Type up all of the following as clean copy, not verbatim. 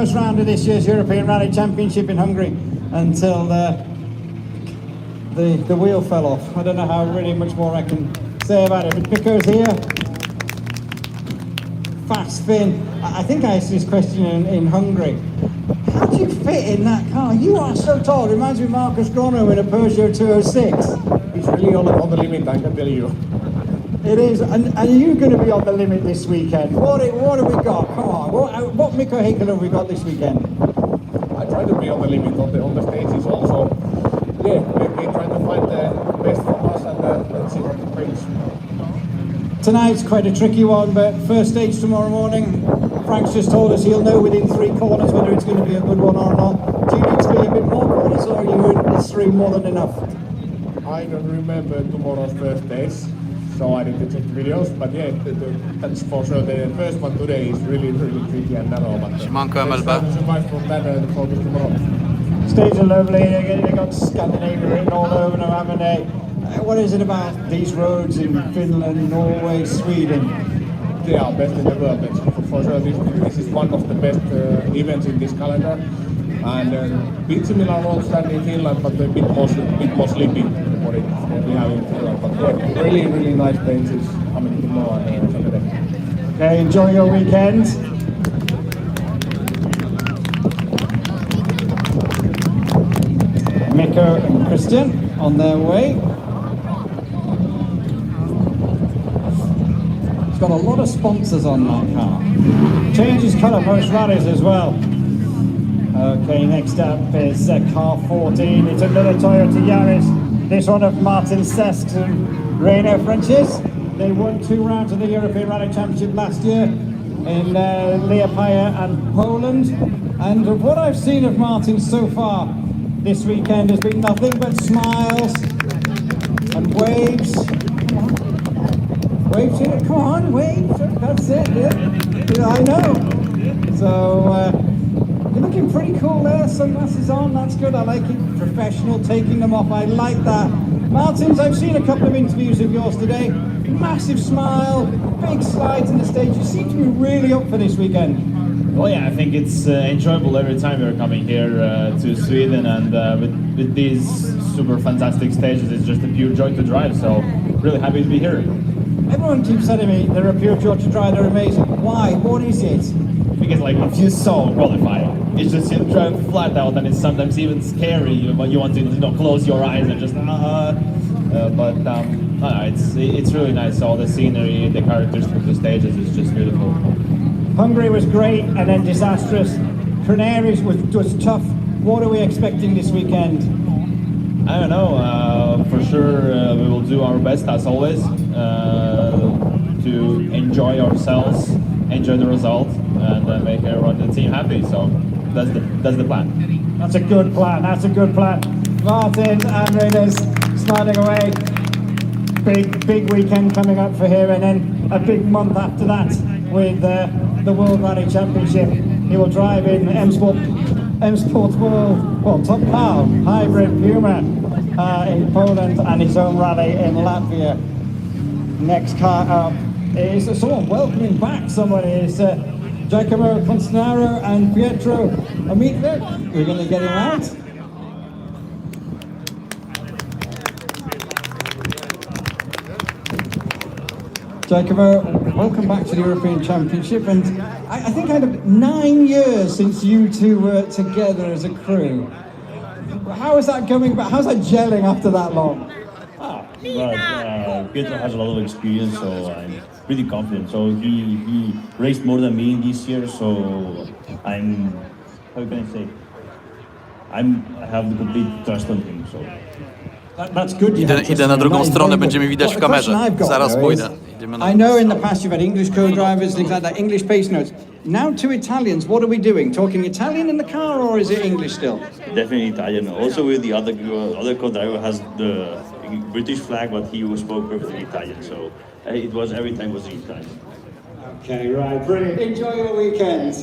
first round of this year's European Rally Championship in Hungary until the wheel fell off. I don't know how really much more I can say about it, but Mikko's here. Fast Finn. I think I asked this question in Hungary. How do you fit in that car? You are so tall. It reminds me of Marcus Grono in a Peugeot 206. It's really on the limit, I can tell you. It is, and are you going to be on the limit this weekend? What have we got? Come on, what Mikko Heikkilä have we got this weekend? I try to be on the limit on the stages also. Yeah, we try to find the best from us and let's see what it brings. Tonight's quite a tricky one, but first stage tomorrow morning. Frank's just told us he'll know within 3 corners whether it's going to be a good one or not. Do you need to be a bit more corners, or are you in 3 more than enough? I don't remember tomorrow's first stage, so I need to check the videos, but yeah, that's for sure. The first one today is really tricky and narrow, but let's try to survive from that and focus tomorrow. Stages are lovely, they got Scandynawia written all over them, haven't they? What is it about these roads in Finland, Norway, Sweden? They are best in the world, for sure. This is one of the best events in this calendar. And a bit similar roads than in Finland, but a bit more sleepy than what we have in Finland. But yeah, really nice places coming tomorrow and Saturday. Okay, enjoy your weekend. Mikko and Christian on their way. It's got a lot of sponsors on that car. Changes colour most rallies as well. Okay, next up is car 14. It's another Toyota Yaris. This one of Martin Sesks and Reino Francis. They won 2 rounds of the European Rally Championship last year in Liepaja and Poland. And what I've seen of Martin so far this weekend has been nothing but smiles and waves. Waves here, come on, wave, that's it, yeah, I know. So, you're looking pretty cool there, sunglasses on, that's good, I like it. Professional, taking them off, I like that. Martins, I've seen a couple of interviews of yours today. Massive smile, big slides in the stage. You seem to be really up for this weekend. Well, yeah, I think it's enjoyable every time we're coming here to Sweden, and with these super fantastic stages, it's just a pure joy to drive, so really happy to be here. Everyone keeps telling me they're a pure joy to drive, they're amazing. Why? What is it? Because like, if you saw qualifying, it's just you drive flat out, and it's sometimes even scary, but you want to close your eyes and just it's really nice. All the scenery, the characters from the stages is just beautiful. Hungary was great and then disastrous. Canaries was tough. What are we expecting this weekend? I don't know. For sure, we will do our best as always to enjoy ourselves, enjoy the result, and make everyone in the team happy. So that's the plan. That's a good plan. That's a good plan. Martin and Raiders sliding away. Big weekend coming up for him, and then a big month after that with the World Rally Championship. He will drive in M Sports World Top Car Hybrid Puma in Poland, and his own rally in Latvia. Next car up is someone welcoming back somebody. Is Giacomo Constanaro and Pietro Amitrovic. We're going to get him out. Giacomo, welcome back to the European Championship, and I think I had 9 years since you two were together as a crew. How is that going back? How's that gelling after that long? Pietro has a lot of experience, so I'm pretty confident. So he raced more than me this year, so I'm, how can I say? I have the complete trust on him. So. That's good. Idę na drugą stronę, będziemy widać w kamerze. Zaraz pójdę. I know in the past you've had English co-drivers, things like that, English pace notes. Now to Italians, what are we doing? Talking Italian in the car, or is it English still? Definitely Italian. Also with the other co-driver has the British flag, but he spoke perfectly Italian, so it was every time was in Italian. Okay, right, brilliant. Enjoy your weekend.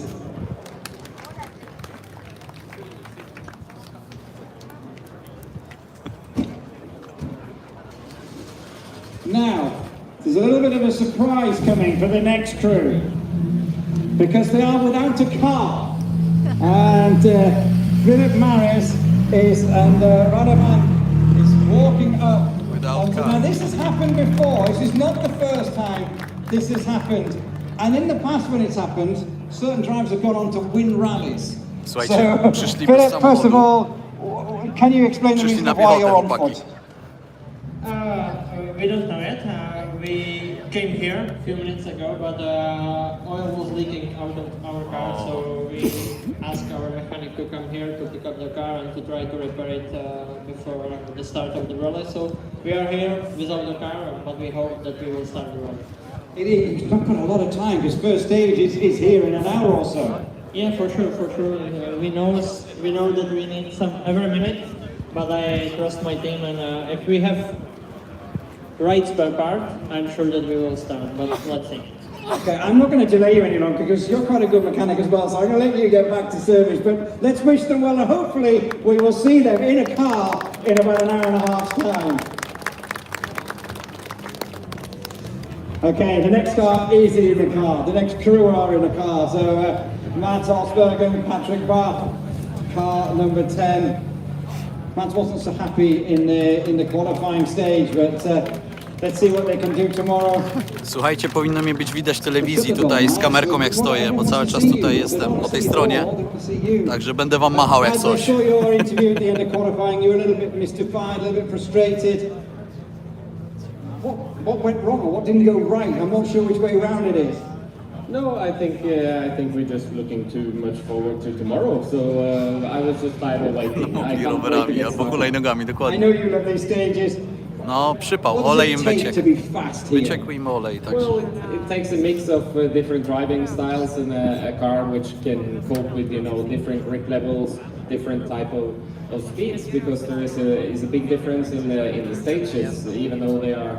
Now, there's a little bit of a surprise coming for the next crew, because they are without a car, And Philip Maris is, and Radovan is walking up. Now this has happened before, this is not the first time this has happened. And in the past when it's happened, certain drivers have gone on to win rallies. Słuchajcie, przyszli Philip, bez first of samochodu. all, can you explain the Przyszli reason na why piechotę you're on chłopaki. foot? We don't know yet. We came here a few minutes ago, but oil was leaking out of our car, so we asked our mechanic to come here to pick up the car and to try to repair it before the start of the rally. So we are here without the car, but we hope that we will start the rally. It's not got a lot of time, because first stage is here in an hour or so. Yeah, for sure, for sure. We know that we need some every minute, but I trust my team, and if we have right spare part, I'm sure that we will start, but let's see. Okay, I'm not going to delay you any longer because you're quite a good mechanic as well, so I'm going to let you get back to service. But let's wish them well, and hopefully we will see them in a car in about an hour and a half's time. Okay, the next car is in the car. The next crew are in the car. So Matt Osbergen, Patrick Bach, car number 10. Matt wasn't so happy in the qualifying stage, but let's see what they can do tomorrow. Słuchajcie, powinno mnie być widać w telewizji tutaj z kamerką jak stoję, bo cały czas tutaj jestem po tej stronie. Także będę wam machał jak coś. What went wrong or what didn't go right? I'm not sure which way round it is. No, I think we're just looking too much forward to tomorrow. So I was just tired of waiting. I I can't wait to rowerami get albo started. hulajnogami, I dokładnie. know you love these stages. No, przypał, What olej does im it take wyciekł. to be fast here? Wyciekł im olej, także. Well, it takes a mix of different driving styles and a car which can cope with different grip levels, different type of speeds, because there is a big difference in the stages, even though they are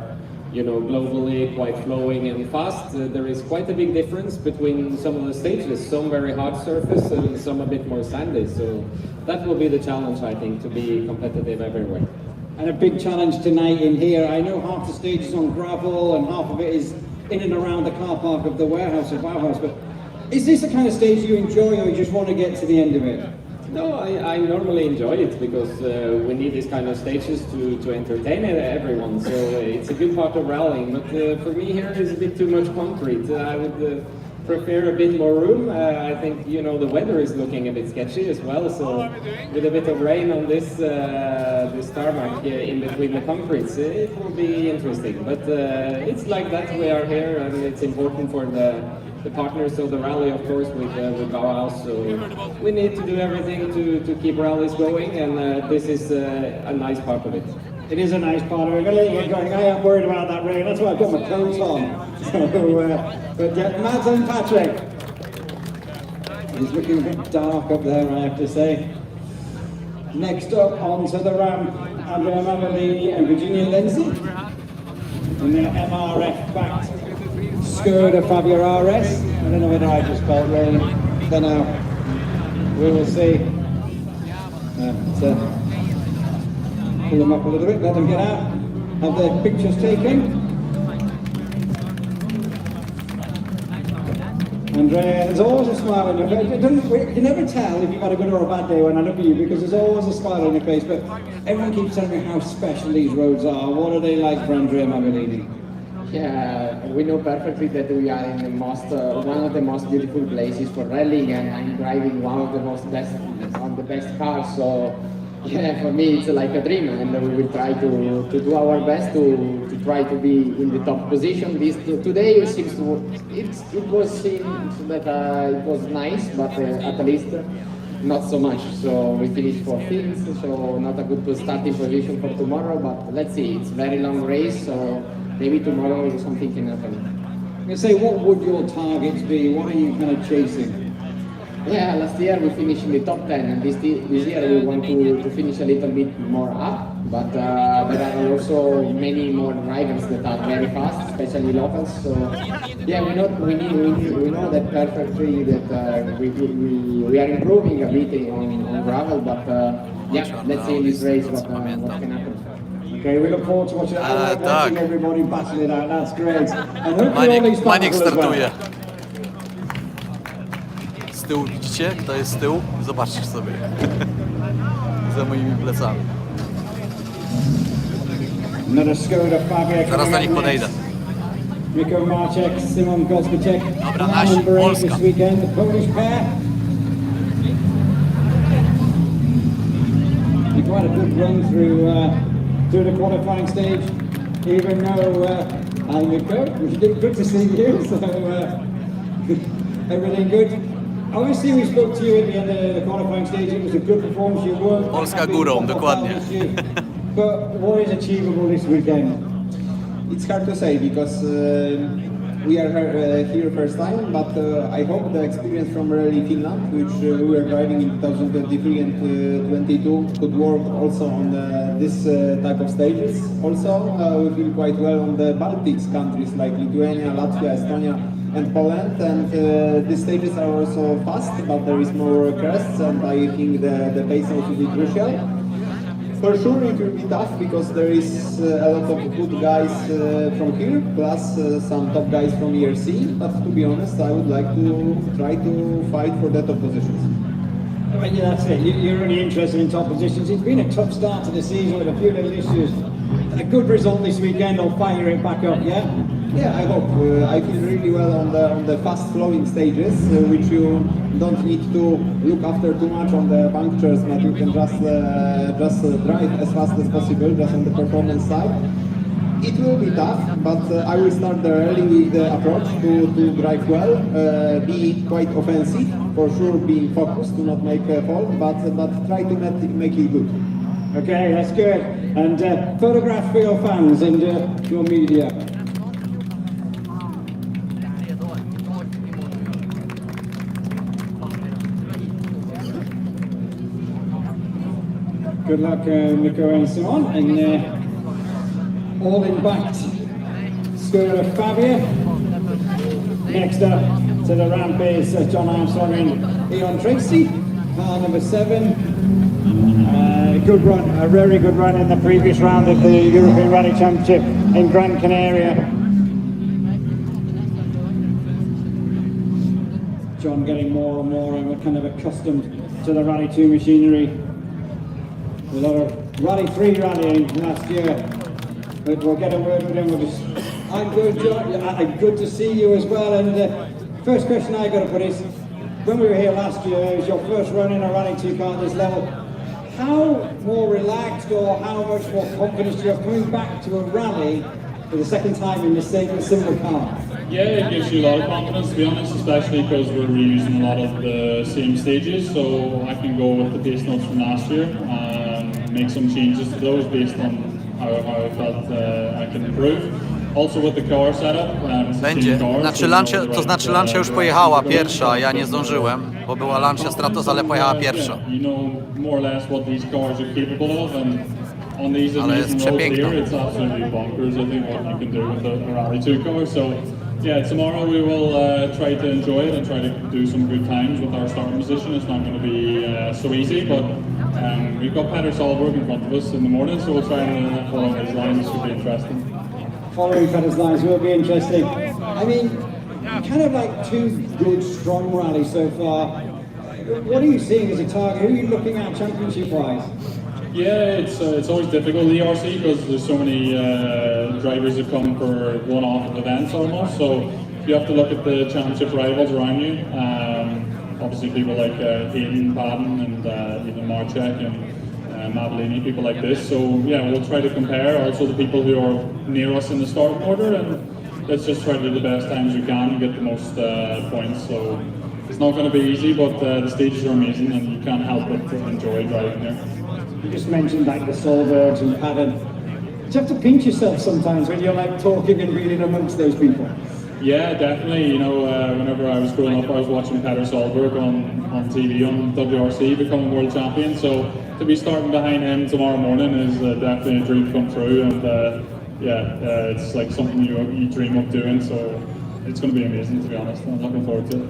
globally quite flowing and fast. There is quite a big difference between some of the stages. Some very hard surface and some a bit more sandy. So that will be the challenge, I think, to be competitive everywhere. And a big challenge tonight in here. I know half the stage is on gravel and half of it is in and around the car park of the warehouse of Bauhaus. But is this the kind of stage you enjoy, or you just want to get to the end of it? No, I normally enjoy it because we need these kind of stages to entertain everyone. So it's a good part of rallying. But for me here is a bit too much concrete. I would prefer a bit more room. I think the weather is looking a bit sketchy as well. So with a bit of rain on this tarmac in between the concretes, it will be interesting. But it's like that. We are here, and it's important for the partners of the rally, of course, with Bauhaus. So we need to do everything to keep rallies going, and this is a nice part of it. It is a nice part of it. I am worried about that rain. That's why I've got my coat on. So, but yeah, Matt and Patrick. He's looking a bit dark up there, I have to say. Next up onto the ramp, Andrea Mammolini and Virginia Lindsay. In the MRF-backed Skoda Fabia RS. I don't know whether I just spelled wrong. Don't know. We will see. Pull them up a little bit, let them get out, have their pictures taken. Andrea, there's always a smile on your face. You can never tell if you've had a good or a bad day when I look at you, because there's always a smile on your face, but everyone keeps telling me how special these roads are. What are they like for Andrea Mammolini? Yeah, we know perfectly that we are in the one of the most beautiful places for rallying, and I'm driving one of the best cars. So yeah, for me it's like a dream, and we will try to do our best to try to be in the top position. Today it seems it was nice, but at least not so much. So we finished 14th, so not a good starting position for tomorrow. But let's see, it's a very long race, so maybe tomorrow something can happen. You say, what would your targets be? What are you kind of chasing? Yeah, last year we finished in the top 10, and this year we want to finish a little bit more up. But there are also many more drivers that are very fast, especially locals. So yeah, we know that perfectly that we are improving a bit on gravel. But yeah, let's see in this race what can happen. Okay, we look forward to watching. I like watching everybody battle it out. That's great. And hopefully all these Maniek battles as well. startuje. tyłu widzicie? Kto jest z tyłu? Zobaczcie sobie. Za moimi plecami. Zaraz do nich podejdę. Rico Marczek, Simon Gosbicek, Dobra, nasi, Polska. this weekend, the Polish pair. Quite a good run through the qualifying stage, even though I'm Rico, good to see you, so everything good. Obviously we spoke to you at the end of the qualifying stage, it was a good performance, you weren't Polska górą, dokładnie. But what is achievable this weekend? It's hard to say because we are here first time, but I hope the experience from Rally Finland, which we were driving in 2023 and 22, could work also on this type of stages. Also, we feel quite well on the Baltics countries like Lithuania, Latvia, Estonia and Poland, and these stages are also fast, but there is more crests, and I think the pace will be crucial. For sure it will be tough because there is a lot of good guys from here, plus some top guys from ERC, but to be honest, I would like to try to fight for the top positions. Yeah, that's it. You're really interested in top positions. It's been a tough start to the season with a few little issues. A good result this weekend will fire it back up, yeah? Yeah, I hope. I feel really well on the fast flowing stages, which you don't need to look after too much on the punctures, but you can just drive as fast as possible, just on the performance side. It will be tough, but I will start the rally with the approach to drive well, be quite offensive, for sure being focused to not make a fault, but try to make it good. Okay, that's good. And photograph for your fans and your media. Good luck, Nico and Simon, and all in backed school of Fabia. Next up to the ramp is John Armstrong and Ian Tracy, car number 7. Good run, a very good run in the previous round of the European Rally Championship in Gran Canaria. John getting more and more kind of accustomed to the Rally 2 machinery. A lot of Rally 3 rallying last year, but we'll get a word with him. I'm good, John. Good to see you as well. And first question I got to put is, when we were here last year, it was your first run in a Rally 2 car at this level. How more relaxed or how much more confidence do you have coming back to a rally for the second time in the same similar car? Yeah, it gives you a lot of confidence, to be honest, especially because we're reusing a lot of the same stages, so I can go with the base notes from last year and make some changes to those based on how I felt I can improve. Also with the car setup, Będzie. To znaczy Lancia już pojechała pierwsza, ja nie zdążyłem, bo była Lancia Stratos, ale pojechała pierwsza. You know more or less what these cars are capable of, and on these amazing roads here, it's absolutely bonkers. I think what you can do with a Rally 2 car. So yeah, tomorrow we will try to enjoy it and try to do some good times with our starting position. It's not going to be so easy, but we've got Petter Solberg in front of us in the morning, so we'll try and follow his lines. It should be interesting. Following Petter's lines will be interesting. I mean, kind of like 2 good, strong rallies so far. What are you seeing as a target? Who are you looking at championship-wise? Yeah, it's always difficult in the ERC because there's so many drivers that come for one-off events almost. So you have to look at the championship rivals around you. Obviously, people like Hayden, Padden, and even Marczek and Mavellini, people like this. So yeah, we'll try to compare also the people who are near us in the start order, and let's just try to do the best times we can and get the most points. So it's not going to be easy, but the stages are amazing, and you can't help but enjoy driving there. You just mentioned like the Solbergs and Padden. Do you have to pinch yourself sometimes when you're like talking and reading amongst those people? Yeah, definitely. You know, whenever I was growing up, I was watching Petter Solberg on TV on WRC becoming world champion. So to be starting behind him tomorrow morning is definitely a dream come true. And it's like something you dream of doing. So it's going to be amazing, to be honest. I'm looking forward to it.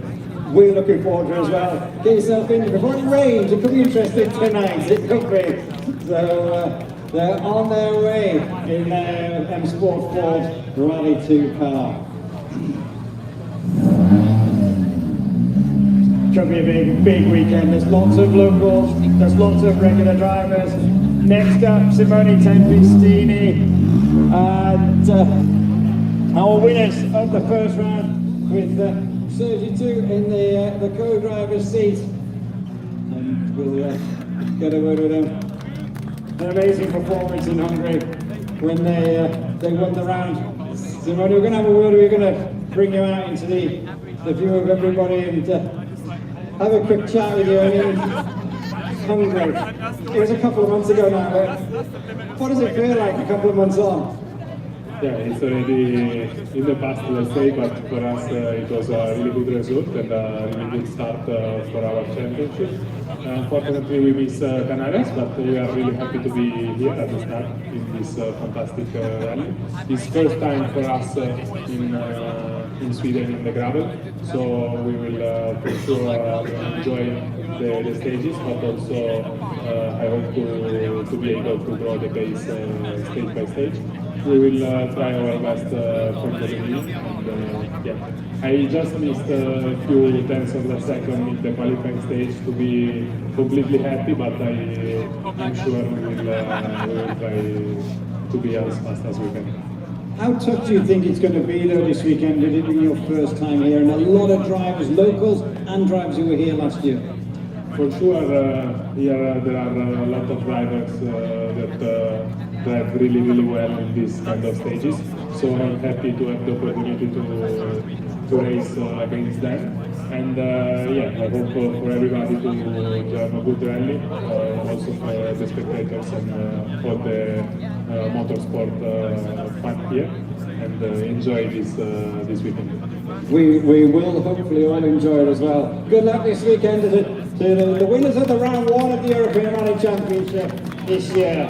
We're looking forward to it as well. Get yourself in before it rains. It could be interesting tonight. It could be. So they're on their way in M Sport Ford Rally 2 car. could be a big weekend. There's lots of locals, there's lots of regular drivers. Next up, Simone Tempestini, and our winners of the first round with 32 in the co-driver's seat. And we'll get a word with them. An amazing performance in Hungary when they won the round. Simone, we're going to have a word. We're going to bring you out into the view of everybody and have a quick chat with you. I mean, Hungary. It was a couple of months ago now, but what does it feel like a couple of months on? Yeah, it's already in the past, let's say, but for us it was a really good result and a really good start for our championship. Unfortunately, we miss Canaries, but we are really happy to be here at the start in this fantastic rally. It's first time for us in Sweden in the gravel, so we will for sure enjoy the stages, but also I hope to be able to draw the pace stage by stage. We will try our best for the lead. And, yeah. I just missed a few tenths of a second in the qualifying stage to be completely happy, but I'm sure we will try to be as fast as we can. How tough do you think it's going to be though this weekend, with it being your first time here, and a lot of drivers, locals and drivers who were here last year? For sure, here there are a lot of drivers that drive really well in these kind of stages. So I'm happy to have the opportunity to race against them. And yeah, I hope for everybody to have a good rally, also for the spectators and for the motorsport fun here, and enjoy this weekend. We will hopefully all enjoy it as well. Good luck this weekend to the winners of the round one of the European Rally Championship this year.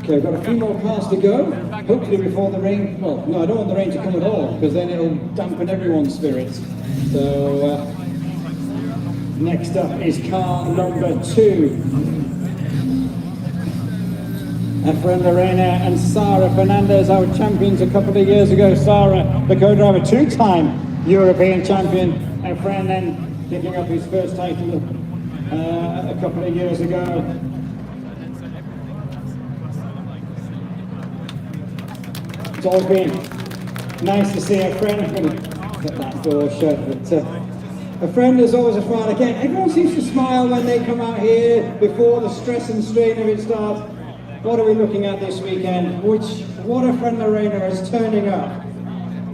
Okay, we've got a few more cars to go, hopefully before the rain. Well, no, I don't want the rain to come at all, because then it'll dampen everyone's spirits. So, next up is car number 2. Efren Lorena and Sara Fernandez, our champions a couple of years ago. Sara, the co-driver, 2-time European champion. Efren then picking up his first title a couple of years ago. It's always been nice to see a friend. I'm going to get that door shut, but a friend is always a fun. Again, everyone seems to smile when they come out here before the stress and strain of it starts. What are we looking at this weekend? What a friend Lorena is turning up.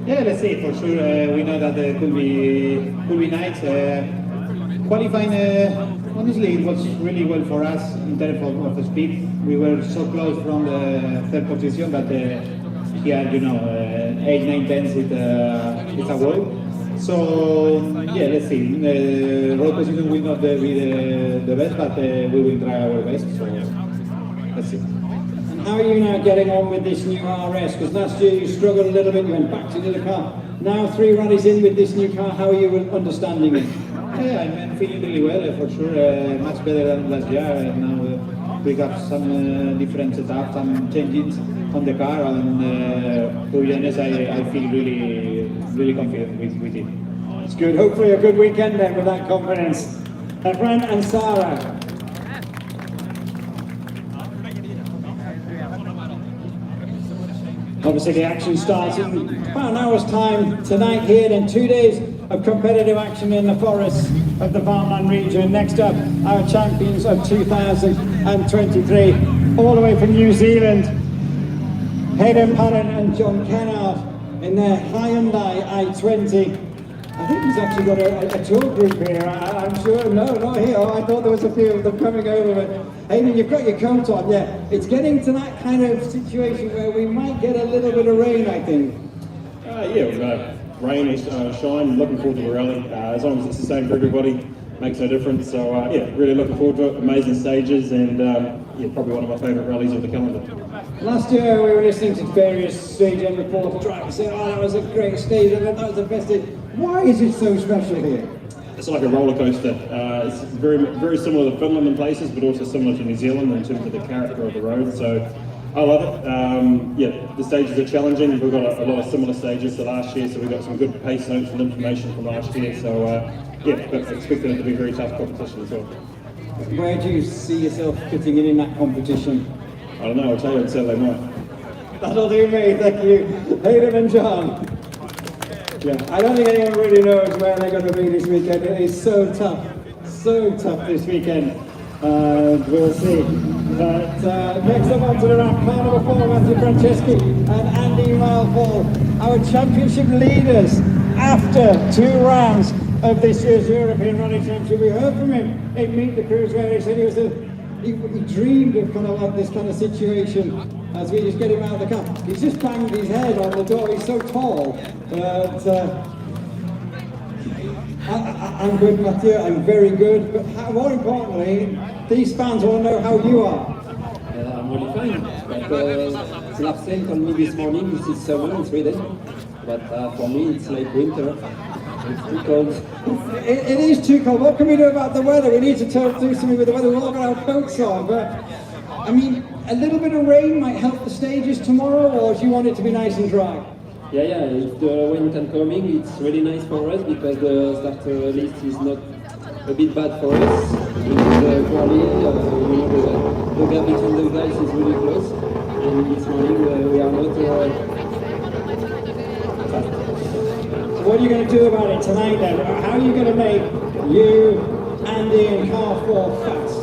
Yeah, let's see. For sure, we know that could be nice. Qualifying, honestly, it was really well for us in terms of speed. We were so close from the third position, but here, you know, 8, 9 tenths it's a wall. So yeah, let's see. Road position will not be the best, but we will try our best. So let's see. How are you now getting on with this new RS? Because last year you struggled a little bit, you went back to the other car. Now 3 rallies in with this new car, how are you understanding it? Yeah, I'm feeling really well, for sure. Much better than last year. And now we got some different setups, some changes on the car, and to be honest, I feel really confident with it. It's good. Hopefully a good weekend then with that confidence. Efren and Sara. Obviously the action starts in about an hour's time tonight here, then 2 days of competitive action in the forests of the Värmland region. Next up, our champions of 2023, all the way from New Zealand, Hayden Padden and John Kennard in their Hyundai i20. I think he's actually got a tour group here, I'm sure. No, not here. Oh, I thought there was a few of them coming over. But Hayden, you've got your coat on, yeah. It's getting to that kind of situation where we might get a little bit of rain, I think. Yeah, rain or shine, looking forward to the rally. As long as it's the same for everybody, makes no difference. So yeah, really looking forward to it. Amazing stages, and yeah, probably one of my favourite rallies of the calendar. Last year we were listening to various stage end reports drivers saying, oh, that was a great stage, and that was the best stage. Why is it so special here? It's like a roller coaster. It's very similar to Finland in places, but also similar to New Zealand in terms of the character of the road. So I love it. Yeah, the stages are challenging. We've got a lot of similar stages to last year, so we've got some good pace notes and information from last year. So yeah, but expecting it to be a very tough competition as well. Where do you see yourself fitting in that competition? I don't know. I'll tell you on Saturday night. That'll do me, thank you. Hayden and John. Yeah, I don't think anyone really knows where they're going to be this weekend. It is so tough this weekend. We'll see. But next up onto the ramp, car number 4, Matthew Franceschi and Andy Malfall, our championship leaders after 2 rounds of this year's European Rally Championship. We heard from him in Meet the Cruise where he said he dreamed of kind of like this kind of situation as we just get him out of the car. He's just banged his head on the door, he's so tall. But I'm good, Matthew, I'm very good. But more importantly, these fans want to know how you are. I'm really fine. But Slapsen told me this morning this is summer in Sweden. But for me it's like winter. It's too cold. It is too cold. What can we do about the weather? We need to do something with the weather. We've all got our coats on. But I mean, a little bit of rain might help the stages tomorrow, or do you want it to be nice and dry? Yeah, if the wind can coming, it's really nice for us because the start list is not a bit bad for us. In the quali, the gap between the guys is really close. And this morning we are not fast. So what are you going to do about it tonight then? How are you going to make you, Andy and car 4 fast?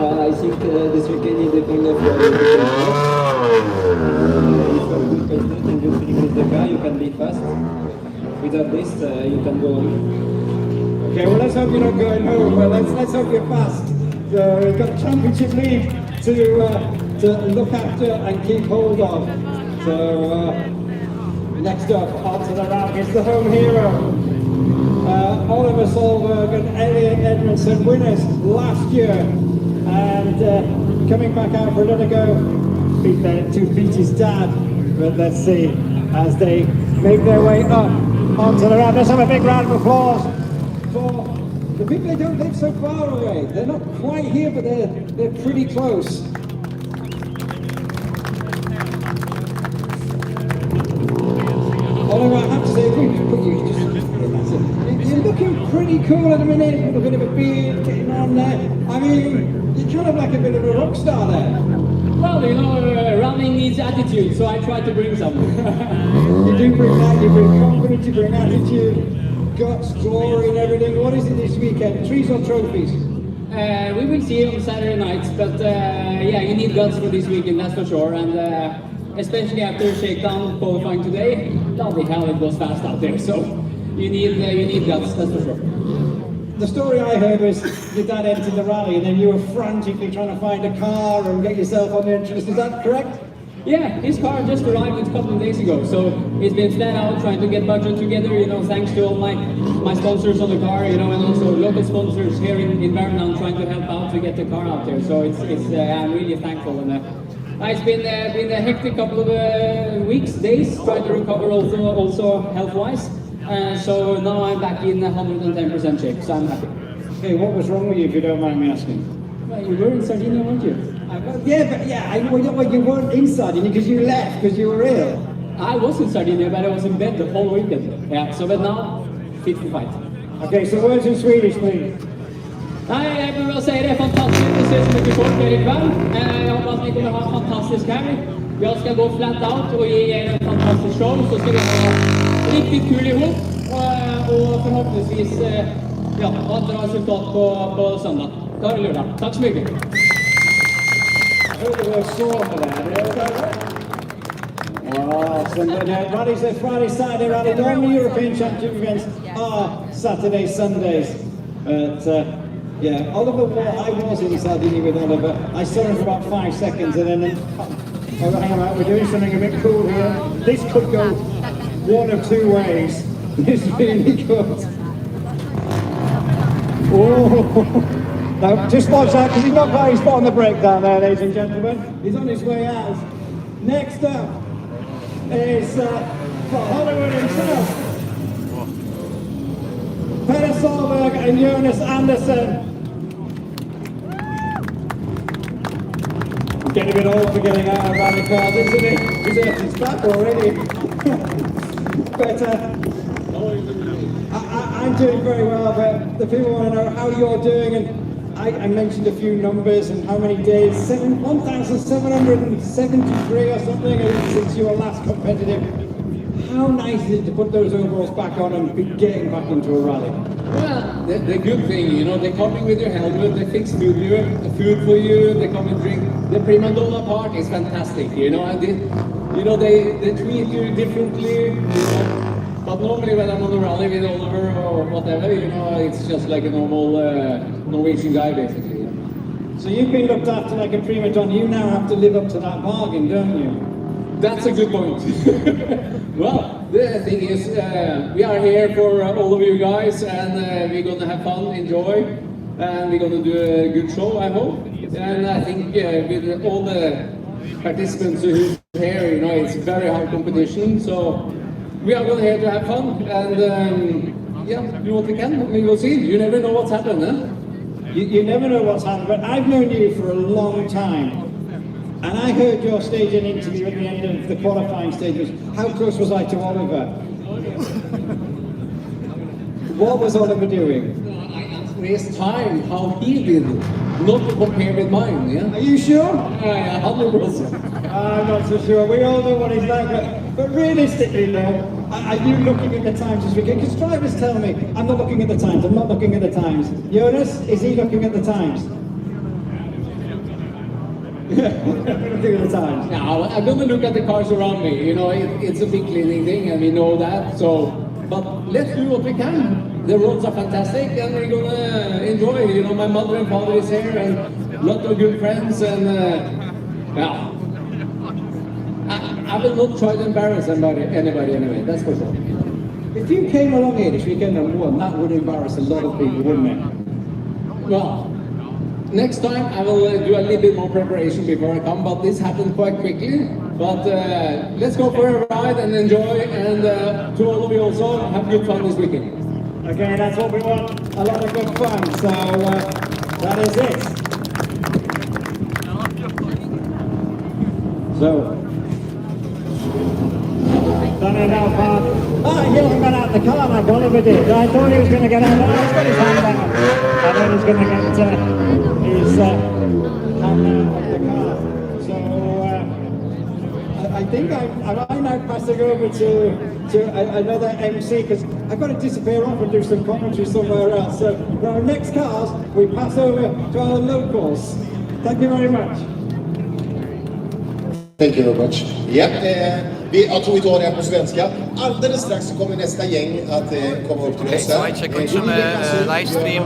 I think this weekend is depending on if you have a good pace note and you're feeling with the car, you can be fast. Without this, you can go on. Okay, well let's hope you're not going home. Well, let's hope you're fast. We've got a championship lead to look after and keep hold of. So next up onto the ramp is the home hero. Oliver Solberg and Elliot Edmondson, winners last year. And coming back out for another go to beat his dad. But let's see as they make their way up onto the ramp. Let's have a big round of applause for the people that don't live so far away. They're not quite here, but they're pretty close. Oliver, I have to say, if we just put you you're looking pretty cool at the minute, with a bit of a beard getting on there. I mean, you're kind of like a bit of a rock star there. Well, you know, running needs attitude, so I try to bring some. You do bring that, you bring confidence, you bring attitude, guts, glory and everything. What is it this weekend? Trees or trophies? We will see on Saturday night, but yeah, you need guts for this weekend, that's for sure. And especially after shakedown qualifying today, bloody hell, it was fast out there. So you need guts, that's for sure. The story I heard was your dad entered the rally and then you were frantically trying to find a car and get yourself on the entrance. Is that correct? Yeah, his car just arrived a couple of days ago, so he's been flat out trying to get budget together, you know, thanks to all my sponsors on the car, you know, and also local sponsors here in Värmland trying to help out to get the car out there. So I'm really thankful. And it's been a hectic couple of weeks, days, trying to recover also health-wise. So now I'm back in 110% shape, so I'm happy. Okay, what was wrong with you, if you don't mind me asking? Well, you were in Sardinia, weren't you? I know you weren't in Sardinia because you left because you were ill. I was in Sardinia, but I was in bed the whole weekend. Yeah, so but now, fit for fight. Okay, so words in Swedish, please. Nej, jag vill bara säga det är fantastiskt att se så mycket folk här ikväll. Jag hoppas ni kommer ha en fantastisk helg. Jag ska gå flat out och ge er en fantastisk show, så ska vi ha riktigt kul ihop och förhoppningsvis ha ett bra resultat på söndag. Ta det lördag. Tack så mycket. Rally says Friday, Saturday rally. Normally European Championship events are Saturdays, Sundays. But yeah, Oliver, I was in Sardinia with Oliver. I saw him for about 5 seconds and then hang on, we're doing something a bit cool here. This could go one of two ways. This really could. Oh, now just watch out because he's not got his foot on the brake down there, ladies and gentlemen. He's on his way out. Next up is for Hollywood himself, Peter Solberg and Jonas Andersson. getting a bit old for getting out of rally cars, isn't it? It's back already. But I'm doing very well, but the people want to know how you're doing, and I mentioned a few numbers and how many days, 1,773 or something since you were last competitive. How nice is it to put those overalls back on and be getting back into a rally? Well, the good thing, you know, they come in with your helmet, they fix food for you, they come and drink. The prima donna part is fantastic, you know, and they treat you differently, you know. But normally when I'm on a rally with Oliver or whatever, you know, it's just like a normal Norwegian guy basically. So you've been looked after like a prima donna, you now have to live up to that bargain, don't you? That's a good point. Well, the thing is, we are here for all of you guys, and we're gonna have fun, enjoy, and we're gonna do a good show, I hope. And I think with all the participants who's here, you know, it's very hard competition, so we are going here to have fun, and yeah, do what we can. We will see. You never know what's happened, huh? You never know what's happened, but I've known you for a long time. And I heard your stage in interview at the end of the qualifying stages. How close was I to Oliver? What was Oliver doing? I asked his time, how he did, not to compare with mine, yeah? Are you sure? Yeah, 100%. I'm not so sure. We all know what he's like, but realistically though, are you looking at the times this weekend? Because drivers tell me, I'm not looking at the times, I'm not looking at the times. Jonas, is he looking at the times? Looking at the times. Now, I'm going to look at the cars around me. You know, it's a big cleaning thing, and we know that. So, but let's do what we can. The roads are fantastic, and we're going to enjoy. You know, my mother and father is here, and a lot of good friends, and yeah. I will not try to embarrass anybody anyway. That's for sure. If you came along here this weekend and won, that would embarrass a lot of people, wouldn't it? Well. Next time I will do a little bit more preparation before I come, but this happened quite quickly. But let's go for a ride and enjoy, and to all of you also, have good fun this weekend. Okay, that's what we want, a lot of good fun, so that is it. So, done it now, Bob. Oh, he hasn't got out of the car like Oliver did. I thought he was going to get out. Oh, he's got his hand out. I thought he was going to get his hand out of the car. So, I think I'm now passing over to another MC, because I've got to disappear off and do some commentary somewhere else. So, for our next cars, we pass over to our locals. Thank you very much. Thank you very much. Yeah, jag tror vi tar det här på svenska. Alldeles strax så kommer nästa gäng att komma upp till oss här. Słuchajcie, kończymy livestream.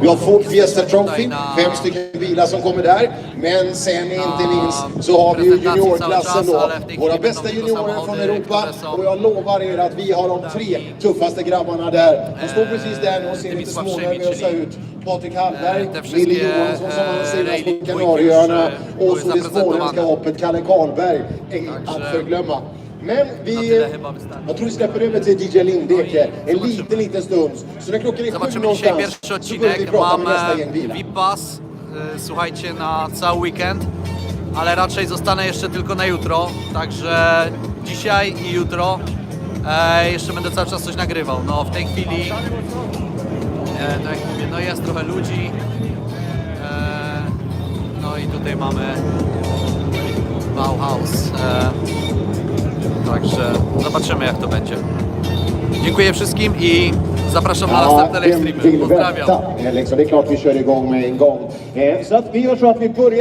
Vi har Ford Fiesta Trophy, 5 stycken bilar som kommer där. Men sen inte minst så har vi ju juniorklassen då. Våra bästa juniorer från Europa. Och jag lovar er att vi har de 3 tuffaste grabbarna där. De står precis där nu och ser lite smånervösa ut. Patrik Hallberg, Willy Johansson som han ser på Kanarieöarna. Och så det småländska hoppet Kalle Karlberg att förglömma. Men jag tror vi släpper över till DJ Lindeke en liten stund. Så när klockan är 7 någonstans så börjar vi prata med nästa gäng bilar. VIP-pass, słuchajcie, na cały weekend, ale raczej zostanę jeszcze tylko na jutro, także dzisiaj i jutro jeszcze będę cały czas coś nagrywał. No w tej chwili, tak jak mówię, no jest trochę ludzi, no i tutaj mamy Bauhaus. Także zobaczymy, jak to będzie. Dziękuję wszystkim i zapraszam na następne livestreamy. Pozdrawiam. Det är klart vi kör igång med en gång. Så att vi gör så att vi börjar